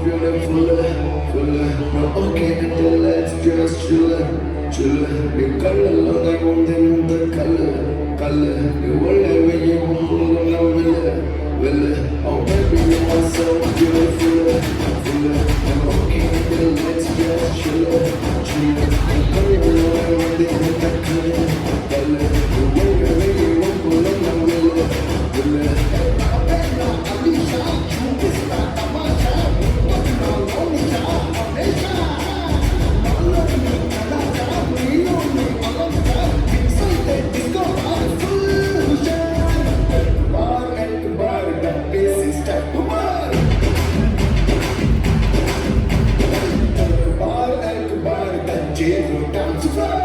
beautiful, full. Now okay, until let's just chill. The color, long I want them the color. The world way you want to know, will. Oh baby, you are so beautiful, full. Now okay, until let's just chill. The color, long I want them the color. The world way you want to know, will. Down to fly.